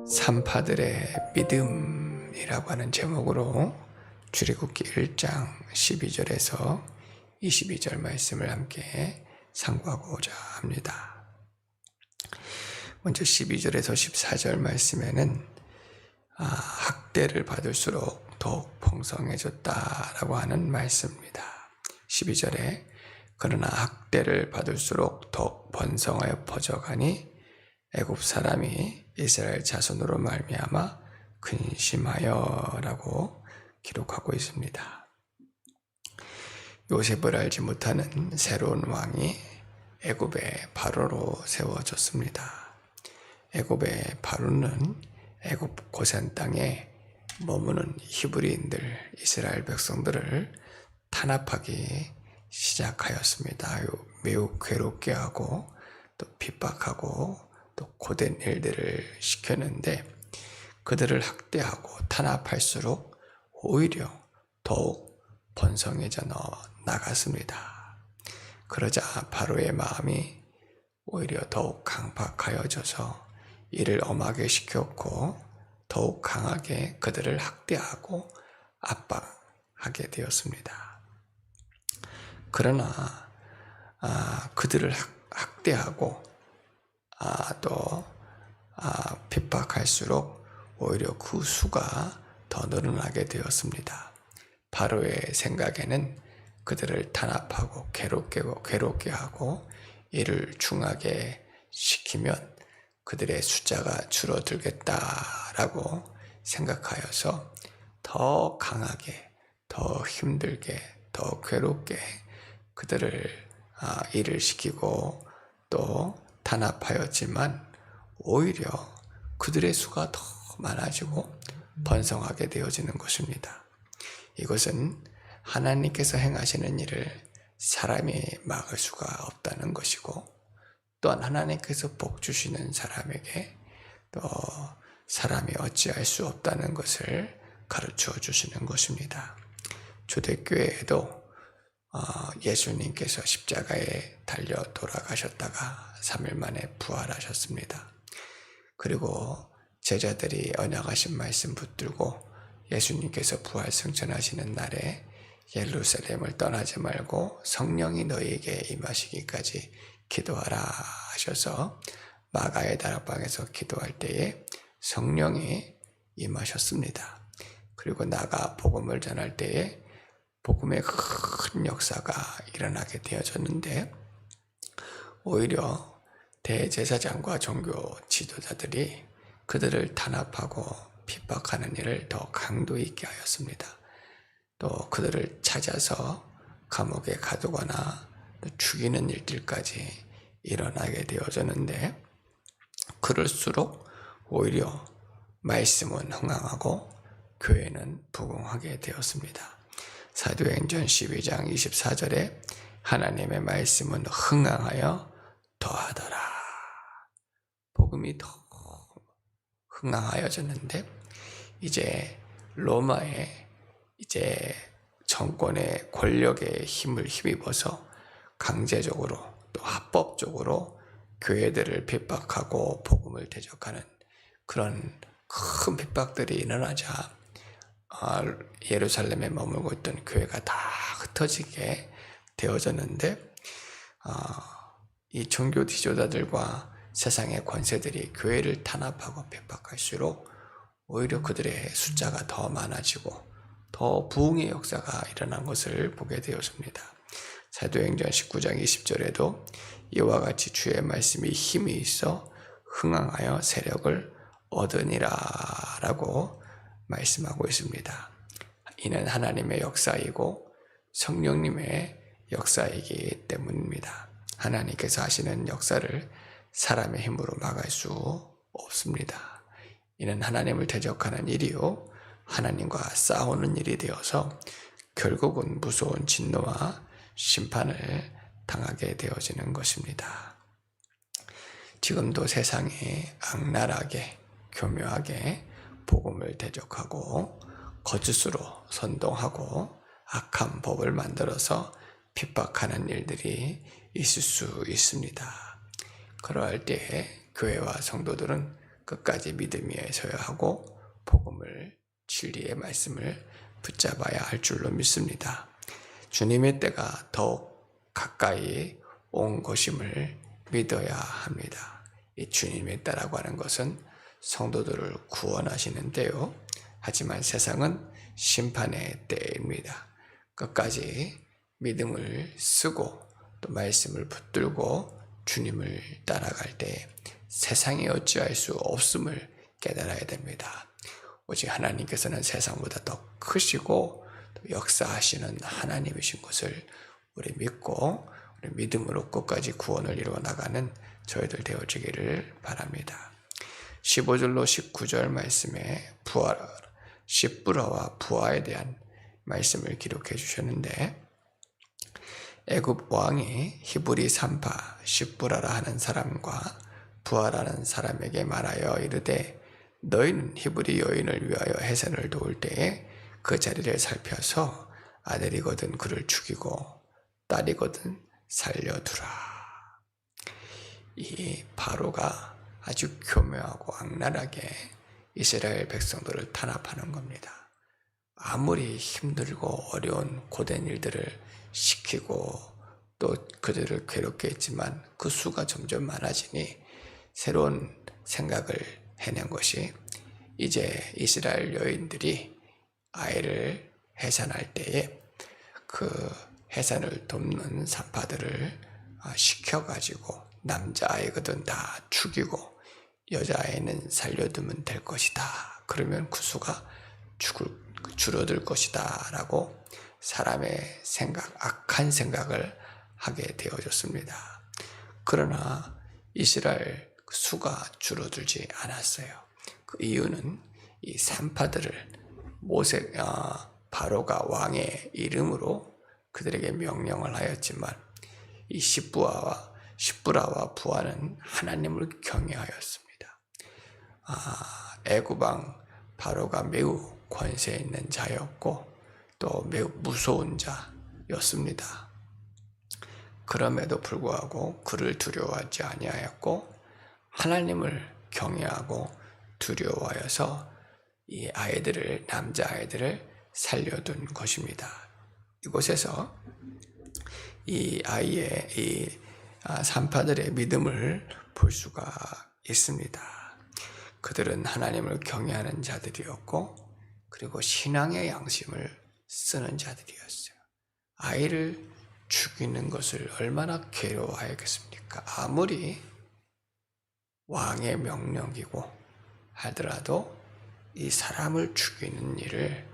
산파들의 믿음이라고 하는 제목으로 출애굽기 1장 12절에서 22절 말씀을 함께 상고하고자 합니다. 먼저 12절에서 14절 말씀에는 학대를 받을수록 더욱 풍성해졌다라고 하는 말씀입니다. 12절에 그러나 학대를 받을수록 더욱 번성하여 퍼져가니 애굽 사람이 이스라엘 자손으로 말미암아 근심하여라고 기록하고 있습니다. 요셉을 알지 못하는 새로운 왕이 애굽의 바로로 세워졌습니다. 애굽의 바로는 애굽 고센 땅에 머무는 히브리인들, 이스라엘 백성들을 탄압하기 시작하였습니다. 매우 괴롭게 하고 또 핍박하고 또 고된 일들을 시켰는데 그들을 학대하고 탄압할수록 오히려 더욱 번성해져 나갔습니다. 그러자 바로의 마음이 오히려 더욱 강팍하여져서 이를 엄하게 시켰고 더욱 강하게 그들을 학대하고 압박하게 되었습니다. 그러나 그들을 학대하고 또 핍박할수록 오히려 그 수가 더 늘어나게 되었습니다. 바로의 생각에는 그들을 탄압하고 괴롭게 하고 이를 중하게 시키면 그들의 숫자가 줄어들겠다라고 생각하여서 더 강하게, 더 힘들게, 더 괴롭게 그들을 일을 시키고 또 탄압하였지만 오히려 그들의 수가 더 많아지고 번성하게 되어지는 것입니다. 이것은 하나님께서 행하시는 일을 사람이 막을 수가 없다는 것이고 또한 하나님께서 복 주시는 사람에게 또 사람이 어찌할 수 없다는 것을 가르쳐 주시는 것입니다. 초대교회에도 예수님께서 십자가에 달려 돌아가셨다가 3일 만에 부활하셨습니다. 그리고 제자들이 언약하신 말씀 붙들고 예수님께서 부활 승천하시는 날에 예루살렘을 떠나지 말고 성령이 너희에게 임하시기까지 기도하라 하셔서 마가의 다락방에서 기도할 때에 성령이 임하셨습니다. 그리고 나가 복음을 전할 때에 복음의 큰 역사가 일어나게 되어졌는데 오히려 대제사장과 종교 지도자들이 그들을 탄압하고 핍박하는 일을 더 강도 있게 하였습니다. 또 그들을 찾아서 감옥에 가두거나 죽이는 일들까지 일어나게 되어졌는데 그럴수록 오히려 말씀은 흥황하고 교회는 부흥하게 되었습니다. 사도행전 12장 24절에 하나님의 말씀은 흥황하여 더하더라. 복음이 더 흥황하여졌는데 이제 로마의 정권의 권력의 힘을 힘입어서 강제적으로 또 합법적으로 교회들을 핍박하고 복음을 대적하는 그런 큰 핍박들이 일어나자 예루살렘에 머물고 있던 교회가 다 흩어지게 되어졌는데 이 종교 지도자들과 세상의 권세들이 교회를 탄압하고 핍박할수록 오히려 그들의 숫자가 더 많아지고 더 부흥의 역사가 일어난 것을 보게 되었습니다. 사도행전 19장 20절에도 이와 같이 주의 말씀이 힘이 있어 흥황하여 세력을 얻으니라 라고 말씀하고 있습니다. 이는 하나님의 역사이고 성령님의 역사이기 때문입니다. 하나님께서 하시는 역사를 사람의 힘으로 막을 수 없습니다. 이는 하나님을 대적하는 일이요 하나님과 싸우는 일이 되어서 결국은 무서운 진노와 심판을 당하게 되어지는 것입니다. 지금도 세상이 악랄하게 교묘하게 복음을 대적하고 거짓으로 선동하고 악한 법을 만들어서 핍박하는 일들이 있을 수 있습니다. 그러할 때에 교회와 성도들은 끝까지 믿음 위에 서야 하고 복음을, 진리의 말씀을 붙잡아야 할 줄로 믿습니다. 주님의 때가 더욱 가까이 온 것임을 믿어야 합니다. 이 주님의 때라고 하는 것은 성도들을 구원하시는 때요. 하지만 세상은 심판의 때입니다. 끝까지 믿음을 쓰고 또 말씀을 붙들고 주님을 따라갈 때 세상이 어찌할 수 없음을 깨달아야 됩니다. 오직 하나님께서는 세상보다 더 크시고 또 역사하시는 하나님이신 것을 우리 믿고 우리 믿음으로 끝까지 구원을 이루어 나가는 저희들 되어지기를 바랍니다. 15절로 19절 말씀에 십부라와 부하에 대한 말씀을 기록해 주셨는데, 애굽 왕이 히브리 산파 십부라라 하는 사람과 부하라는 사람에게 말하여 이르되 너희는 히브리 여인을 위하여 해산을 도울 때에 그 자리를 살펴서 아들이거든 그를 죽이고 딸이거든 살려두라. 이 바로가 아주 교묘하고 악랄하게 이스라엘 백성들을 탄압하는 겁니다. 아무리 힘들고 어려운 고된 일들을 시키고 또 그들을 괴롭게 했지만 그 수가 점점 많아지니 새로운 생각을 해낸 것이, 이제 이스라엘 여인들이 아이를 해산할 때에 그 해산을 돕는 산파들을 시켜가지고 남자아이거든 다 죽이고 여자아이는 살려두면 될 것이다. 그러면 그 수가 줄어들 것이다 라고 사람의 생각, 악한 생각을 하게 되어졌습니다. 그러나 이스라엘 수가 줄어들지 않았어요. 그 이유는 이 산파들을 바로가 왕의 이름으로 그들에게 명령을 하였지만 이 십부라와 부하는 하나님을 경외하였습니다. 애굽 왕 바로가 매우 권세 있는 자였고 또 매우 무서운 자였습니다. 그럼에도 불구하고 그를 두려워하지 아니하였고 하나님을 경외하고 두려워하여서 이 남자아이들을 살려둔 것입니다. 이곳에서 이 산파들의 믿음을 볼 수가 있습니다. 그들은 하나님을 경외하는 자들이었고 그리고 신앙의 양심을 쓰는 자들이었어요. 아이를 죽이는 것을 얼마나 괴로워하겠습니까? 아무리 왕의 명령이고 하더라도 이 사람을 죽이는 일을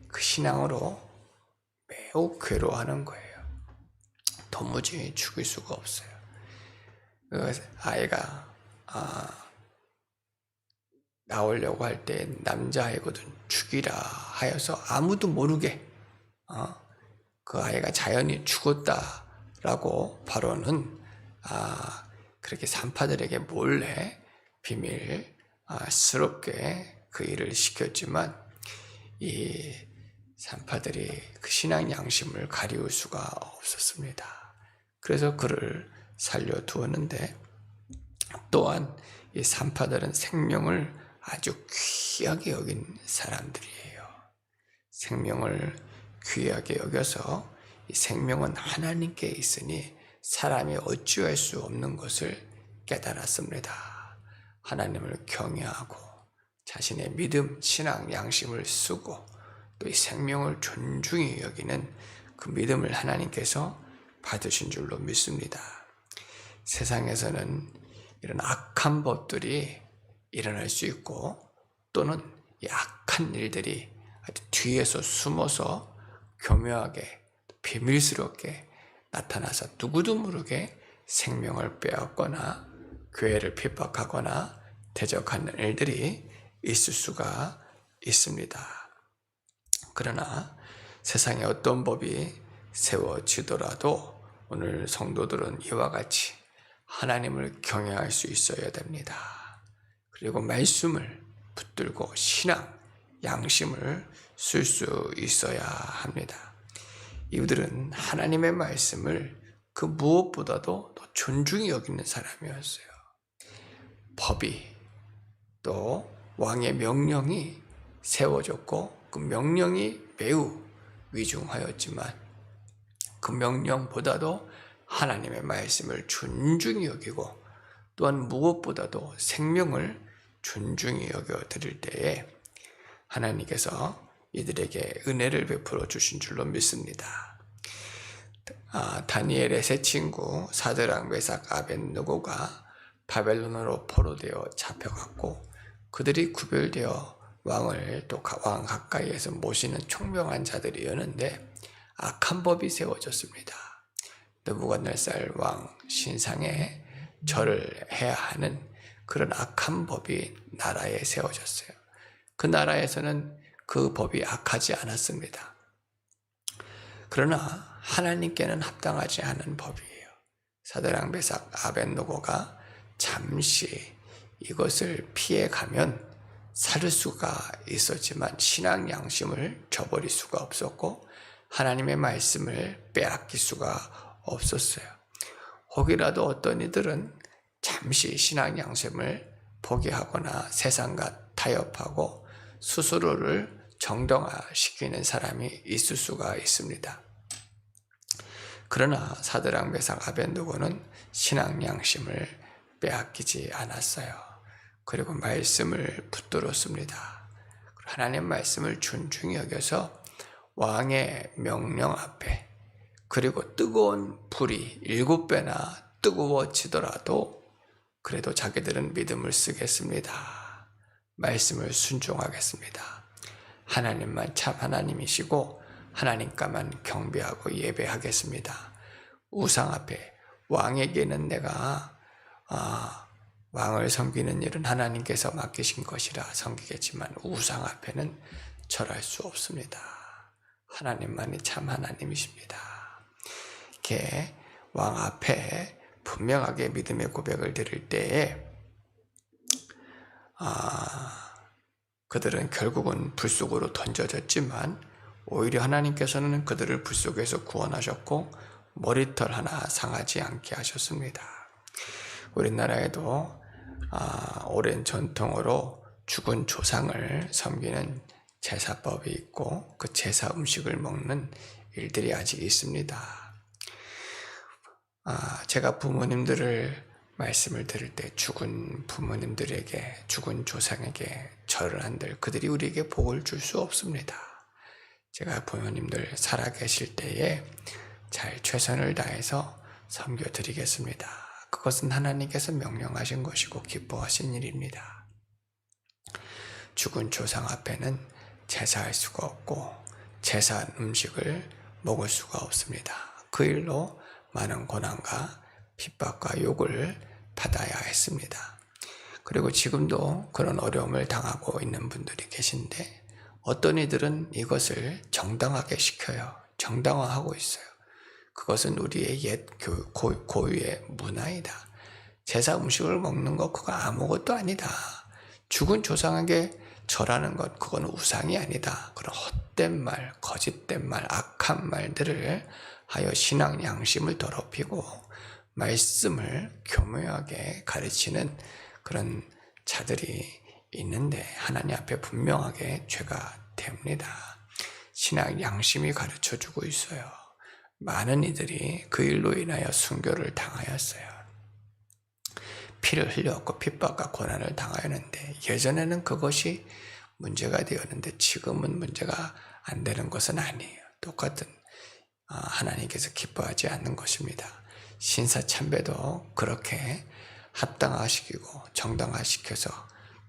그 신앙으로 매우 괴로워하는 거예요. 도무지 죽일 수가 없어요. 아이가 나오려고 할 때 남자아이거든 죽이라 하여서 아무도 모르게 그 아이가 자연히 죽었다라고 바로는 그렇게 산파들에게 몰래 비밀스럽게 그 일을 시켰지만 이 산파들이 그 신앙 양심을 가리울 수가 없었습니다. 그래서 그를 살려두었는데, 또한 이 산파들은 생명을 아주 귀하게 여긴 사람들이에요. 생명을 귀하게 여겨서 이 생명은 하나님께 있으니 사람이 어찌할 수 없는 것을 깨달았습니다. 하나님을 경외하고 자신의 믿음, 신앙, 양심을 쓰고 또 이 생명을 존중히 여기는 그 믿음을 하나님께서 받으신 줄로 믿습니다. 세상에서는 이런 악한 법들이 일어날 수 있고 또는 이 악한 일들이 아주 뒤에서 숨어서 교묘하게 비밀스럽게 나타나서 누구도 모르게 생명을 빼앗거나 교회를 핍박하거나 대적하는 일들이 있을 수가 있습니다. 그러나 세상에 어떤 법이 세워지더라도 오늘 성도들은 이와 같이 하나님을 경외할 수 있어야 됩니다. 그리고 말씀을 붙들고 신앙, 양심을 쓸 수 있어야 합니다. 이들은 하나님의 말씀을 그 무엇보다도 더 존중히 여기는 사람이었어요. 법이 또 왕의 명령이 세워졌고 그 명령이 매우 위중하였지만 그 명령보다도 하나님의 말씀을 존중히 여기고 또한 무엇보다도 생명을 존중히 여겨 드릴 때에 하나님께서 이들에게 은혜를 베풀어 주신 줄로 믿습니다. 다니엘의 세 친구 사드락, 메삭, 아벳느고가 바벨론으로 포로되어 잡혀갔고 그들이 구별되어 왕을 또 왕 가까이에서 모시는 총명한 자들이었는데 악한 법이 세워졌습니다. 느부갓네살 왕 신상에 절을 해야 하는 그런 악한 법이 나라에 세워졌어요. 그 나라에서는 그 법이 악하지 않았습니다. 그러나 하나님께는 합당하지 않은 법이에요. 사드락, 메삭, 아벳느고가 잠시 이것을 피해가면 살 수가 있었지만 신앙 양심을 저버릴 수가 없었고 하나님의 말씀을 빼앗길 수가 없었어요. 혹이라도 어떤 이들은 잠시 신앙 양심을 포기하거나 세상과 타협하고 스스로를 정당화시키는 사람이 있을 수가 있습니다. 그러나 사드락, 메삭, 아벳느고는 신앙 양심을 빼앗기지 않았어요. 그리고 말씀을 붙들었습니다. 하나님 말씀을 존중히 여겨서 왕의 명령 앞에 그리고 뜨거운 불이 7배나 뜨거워지더라도 그래도 자기들은 믿음을 쓰겠습니다. 말씀을 순종하겠습니다. 하나님만 참 하나님이시고 하나님과만 경배하고 예배하겠습니다. 우상 앞에 왕에게는 내가 왕을 섬기는 일은 하나님께서 맡기신 것이라 섬기겠지만 우상 앞에는 절할 수 없습니다. 하나님만이 참 하나님이십니다. 이렇게 왕 앞에 분명하게 믿음의 고백을 드릴 때에 그들은 결국은 불 속으로 던져졌지만 오히려 하나님께서는 그들을 불 속에서 구원하셨고 머리털 하나 상하지 않게 하셨습니다. 우리나라에도 오랜 전통으로 죽은 조상을 섬기는 제사법이 있고 그 제사 음식을 먹는 일들이 아직 있습니다. 제가 부모님들을 말씀을 들을 때 죽은 부모님들에게 죽은 조상에게 절을 한들 그들이 우리에게 복을 줄 수 없습니다. 제가 부모님들 살아계실 때에 잘 최선을 다해서 섬겨드리겠습니다. 그것은 하나님께서 명령하신 것이고 기뻐하신 일입니다. 죽은 조상 앞에는 제사할 수가 없고 제사한 음식을 먹을 수가 없습니다. 그 일로 많은 고난과 핍박과 욕을 받아야 했습니다. 그리고 지금도 그런 어려움을 당하고 있는 분들이 계신데 어떤 이들은 이것을 정당하게 시켜요. 정당화하고 있어요. 그것은 우리의 옛 고유의 문화이다. 제사 음식을 먹는 것 그거 아무것도 아니다. 죽은 조상에게 절하는 것 그건 우상이 아니다. 그런 헛된 말, 거짓된 말, 악한 말들을 하여 신앙 양심을 더럽히고 말씀을 교묘하게 가르치는 그런 자들이 있는데 하나님 앞에 분명하게 죄가 됩니다. 신앙 양심이 가르쳐주고 있어요. 많은 이들이 그 일로 인하여 순교를 당하였어요. 피를 흘렸고 핍박과 고난을 당하였는데 예전에는 그것이 문제가 되었는데 지금은 문제가 안 되는 것은 아니에요. 똑같은 하나님께서 기뻐하지 않는 것입니다. 신사참배도 그렇게 합당화시키고 정당화시켜서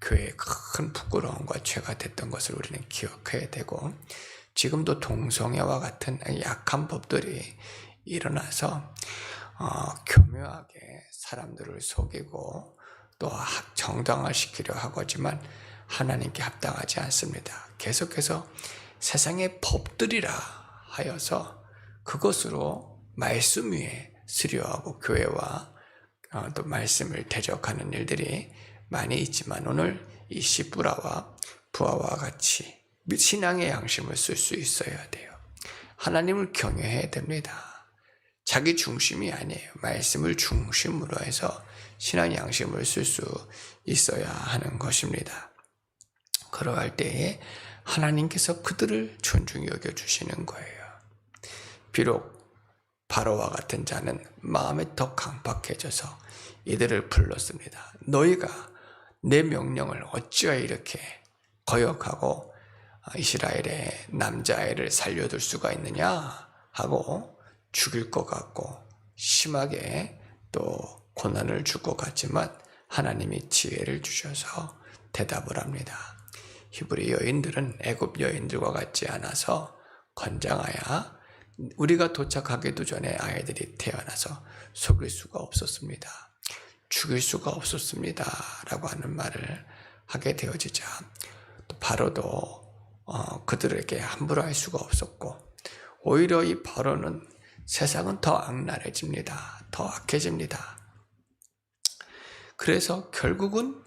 교회에 큰 부끄러움과 죄가 됐던 것을 우리는 기억해야 되고 지금도 동성애와 같은 약한 법들이 일어나서 교묘하게 사람들을 속이고 또 정당화시키려 하지만 하나님께 합당하지 않습니다. 계속해서 세상의 법들이라 하여서 그것으로 말씀 위에 수려하고 교회와 또 말씀을 대적하는 일들이 많이 있지만 오늘 이 시부라와 부하와 같이 신앙의 양심을 쓸 수 있어야 돼요. 하나님을 경외해야 됩니다. 자기 중심이 아니에요. 말씀을 중심으로 해서 신앙 양심을 쓸 수 있어야 하는 것입니다. 그러할 때에 하나님께서 그들을 존중히 여겨주시는 거예요. 비록 바로와 같은 자는 마음에 더 강박해져서 이들을 불렀습니다. 너희가 내 명령을 어찌하여 이렇게 거역하고 이스라엘의 남자아이를 살려둘 수가 있느냐 하고 죽일 것 같고 심하게 또 고난을 줄 것 같지만 하나님이 지혜를 주셔서 대답을 합니다. 히브리 여인들은 애굽 여인들과 같지 않아서 건장하여 우리가 도착하기도 전에 아이들이 태어나서 속일 수가 없었습니다. 죽일 수가 없었습니다. 라고 하는 말을 하게 되어지자 또 바로도 그들에게 함부로 할 수가 없었고 오히려 이 바로는 세상은 더 악랄해집니다. 더 악해집니다. 그래서 결국은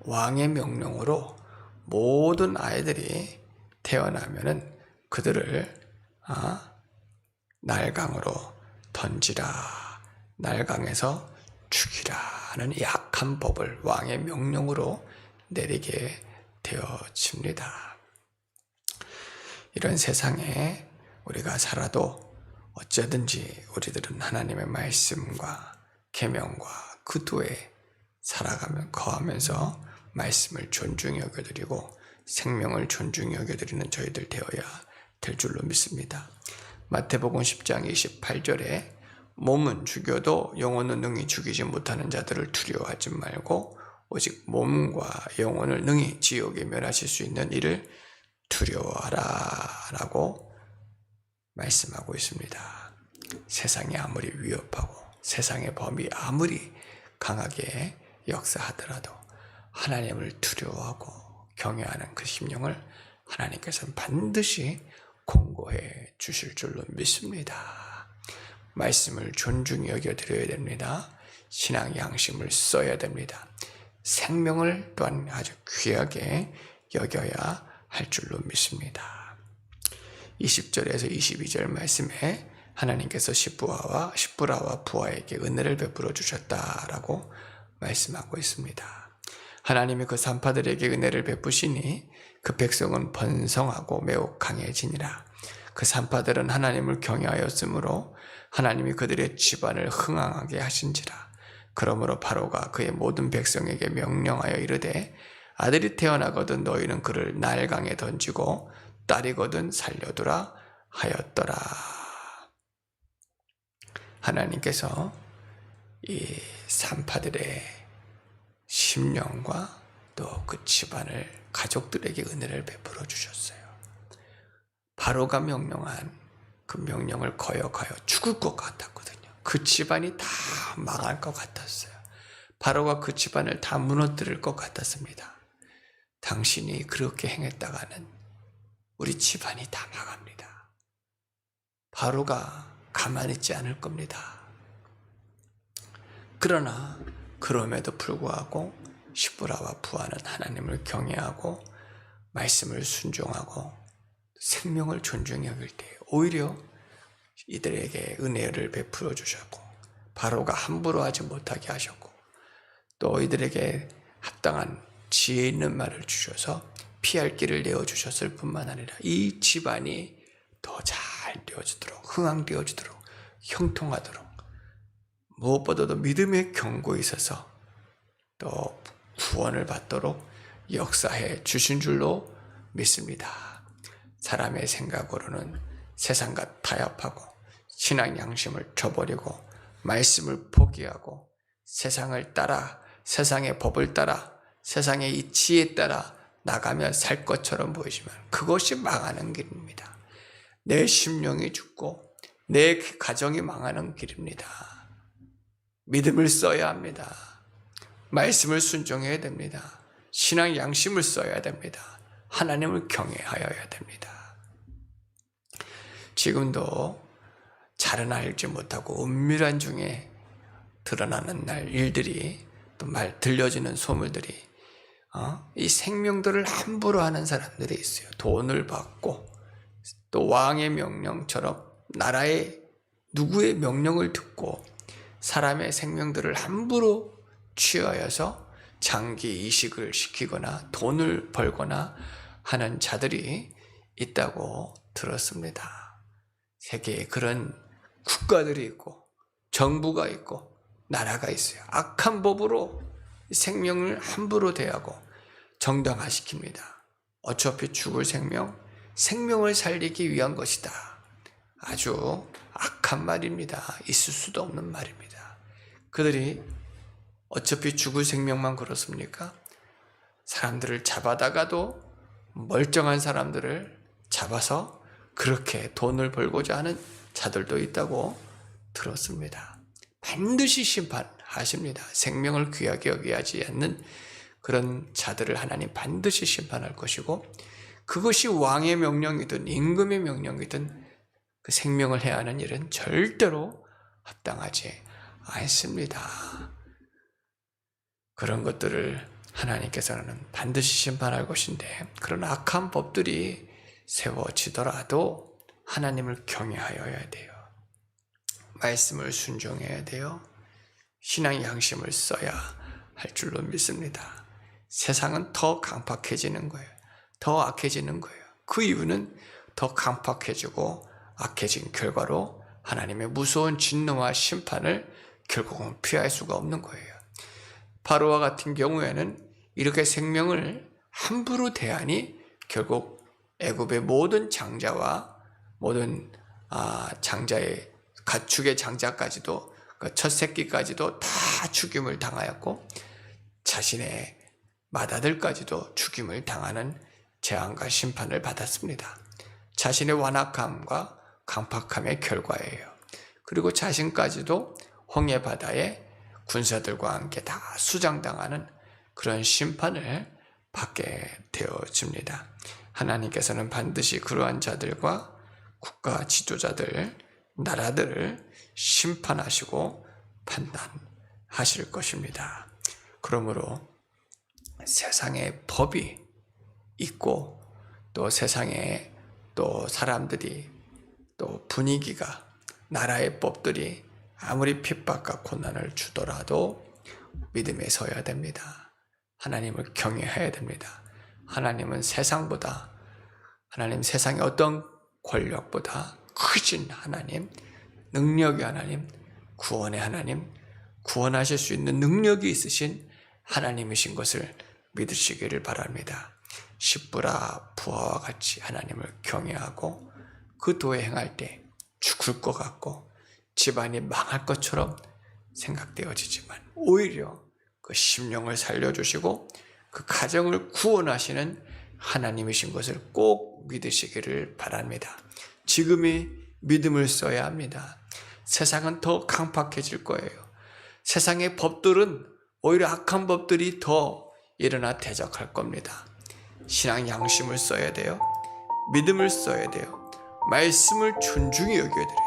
왕의 명령으로 모든 아이들이 태어나면은 그들을 날강으로 던지라, 날강에서 죽이라는 약한 법을 왕의 명령으로 내리게 되어집니다. 이런 세상에 우리가 살아도 어쩌든지 우리들은 하나님의 말씀과 계명과 그도에 살아가며 거하면서 말씀을 존중히 여겨드리고 생명을 존중히 여겨드리는 저희들 되어야 될 줄로 믿습니다. 마태복음 10장 28절에 몸은 죽여도 영혼은 능히 죽이지 못하는 자들을 두려워하지 말고 오직 몸과 영혼을 능히 지옥에 멸하실 수 있는 이를 두려워하라 라고 말씀하고 있습니다. 세상이 아무리 위협하고 세상의 범이 아무리 강하게 역사하더라도 하나님을 두려워하고 경외하는 그 심령을 하나님께서는 반드시 공고해 주실 줄로 믿습니다. 말씀을 존중히 여겨드려야 됩니다. 신앙 양심을 써야 됩니다. 생명을 또한 아주 귀하게 여겨야 할 줄로 믿습니다. 20절에서 22절 말씀에 하나님께서 십부라와 부하에게 은혜를 베풀어 주셨다라고 말씀하고 있습니다. 하나님이 그 산파들에게 은혜를 베푸시니 그 백성은 번성하고 매우 강해지니라. 그 산파들은 하나님을 경외하였으므로 하나님이 그들의 집안을 흥황하게 하신지라. 그러므로 바로가 그의 모든 백성에게 명령하여 이르되 아들이 태어나거든 너희는 그를 나일강에 던지고 딸이거든 살려두라 하였더라. 하나님께서 이 산파들의 심령과 또 그 집안을 가족들에게 은혜를 베풀어 주셨어요. 바로가 명령한 그 명령을 거역하여 죽을 것 같았거든요. 그 집안이 다 망할 것 같았어요. 바로가 그 집안을 다 무너뜨릴 것 같았습니다. 당신이 그렇게 행했다가는 우리 집안이 다 망합니다. 바로가 가만히 있지 않을 겁니다. 그러나 그럼에도 불구하고 십부라와 부하는 하나님을 경외하고 말씀을 순종하고 생명을 존중히 여길 때 오히려 이들에게 은혜를 베풀어 주셨고 바로가 함부로 하지 못하게 하셨고 또 이들에게 합당한 지혜 있는 말을 주셔서 피할 길을 내어주셨을 뿐만 아니라 이 집안이 더 잘 되어지도록 흥황되어지도록 형통하도록 무엇보다도 믿음의 경고에 있어서 또 구원을 받도록 역사해 주신 줄로 믿습니다. 사람의 생각으로는 세상과 타협하고 신앙 양심을 저버리고 말씀을 포기하고 세상을 따라 세상의 법을 따라 세상의 이치에 따라 나가며 살 것처럼 보이지만 그것이 망하는 길입니다. 내 심령이 죽고 내 가정이 망하는 길입니다. 믿음을 써야 합니다. 말씀을 순종해야 됩니다. 신앙 양심을 써야 됩니다. 하나님을 경외하여야 됩니다. 지금도 잘은 알지 못하고 은밀한 중에 드러나는 일들이 또 들려지는 소문들이 이 생명들을 함부로 하는 사람들이 있어요. 돈을 받고 또 왕의 명령처럼 나라의 누구의 명령을 듣고 사람의 생명들을 함부로 취하여서 장기 이식을 시키거나 돈을 벌거나 하는 자들이 있다고 들었습니다. 세계에 그런 국가들이 있고 정부가 있고 나라가 있어요. 악한 법으로 생명을 함부로 대하고 정당화시킵니다. 어차피 죽을 생명을 살리기 위한 것이다. 아주 악한 말입니다. 있을 수도 없는 말입니다. 그들이 어차피 죽을 생명만 그렇습니까? 사람들을 잡아다가도 멀쩡한 사람들을 잡아서 그렇게 돈을 벌고자 하는 자들도 있다고 들었습니다. 반드시 심판하십니다. 생명을 귀하게 여기지 않는 그런 자들을 하나님 반드시 심판할 것이고, 그것이 왕의 명령이든 임금의 명령이든 그 생명을 해야 하는 일은 절대로 합당하지 않습니다. 그런 것들을 하나님께서는 반드시 심판할 것인데, 그런 악한 법들이 세워지더라도 하나님을 경외하여야 돼요. 말씀을 순종해야 돼요. 신앙의 양심을 써야 할 줄로 믿습니다. 세상은 더 강팍해지는 거예요. 더 악해지는 거예요. 그 이유는 더 강팍해지고 악해진 결과로 하나님의 무서운 진노와 심판을 결국은 피할 수가 없는 거예요. 바로와 같은 경우에는 이렇게 생명을 함부로 대하니 결국 애굽의 모든 장자와 모든 장자의 가축의 장자까지도, 그 첫 새끼까지도 다 죽임을 당하였고, 자신의 맏아들까지도 죽임을 당하는 재앙과 심판을 받았습니다. 자신의 완악함과 강팍함의 결과예요. 그리고 자신까지도 홍해 바다에 군사들과 함께 다 수장당하는 그런 심판을 받게 되어집니다. 하나님께서는 반드시 그러한 자들과 국가 지도자들, 나라들을 심판하시고 판단하실 것입니다. 그러므로 세상에 법이 있고, 또 세상에 또 사람들이, 또 분위기가, 나라의 법들이 아무리 핍박과 고난을 주더라도 믿음에 서야 됩니다. 하나님을 경외해야 됩니다. 하나님은 세상보다, 세상의 어떤 권력보다 크신 하나님, 능력의 하나님, 구원의 하나님, 구원하실 수 있는 능력이 있으신 하나님이신 것을 믿으시기를 바랍니다. 십부라 부하와 같이 하나님을 경외하고 그 도에 행할 때 죽을 것 같고 집안이 망할 것처럼 생각되어지지만, 오히려 그 심령을 살려주시고 그 가정을 구원하시는 하나님이신 것을 꼭 믿으시기를 바랍니다. 지금이 믿음을 써야 합니다. 세상은 더 강팍해질 거예요. 세상의 법들은 오히려 악한 법들이 더 일어나 대적할 겁니다. 신앙 양심을 써야 돼요. 믿음을 써야 돼요. 말씀을 존중히 여겨야 돼요.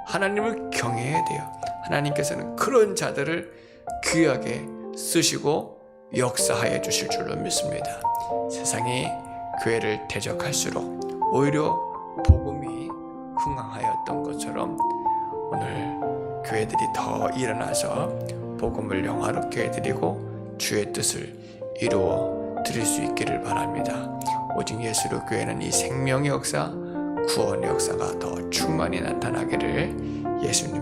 하나님을 경외해야 돼요. 하나님께서는 그런 자들을 귀하게 쓰시고 역사하여 주실 줄로 믿습니다. 세상이 교회를 대적할수록 오히려 복음이 흥황하였던 것처럼 오늘 교회들이 더 일어나서 복음을 영화롭게 해드리고 주의 뜻을 이루어 드릴 수 있기를 바랍니다. 오직 예수로 교회는 이 생명의 역사, 구원의 역사가 더 충만히 나타나기를 예수님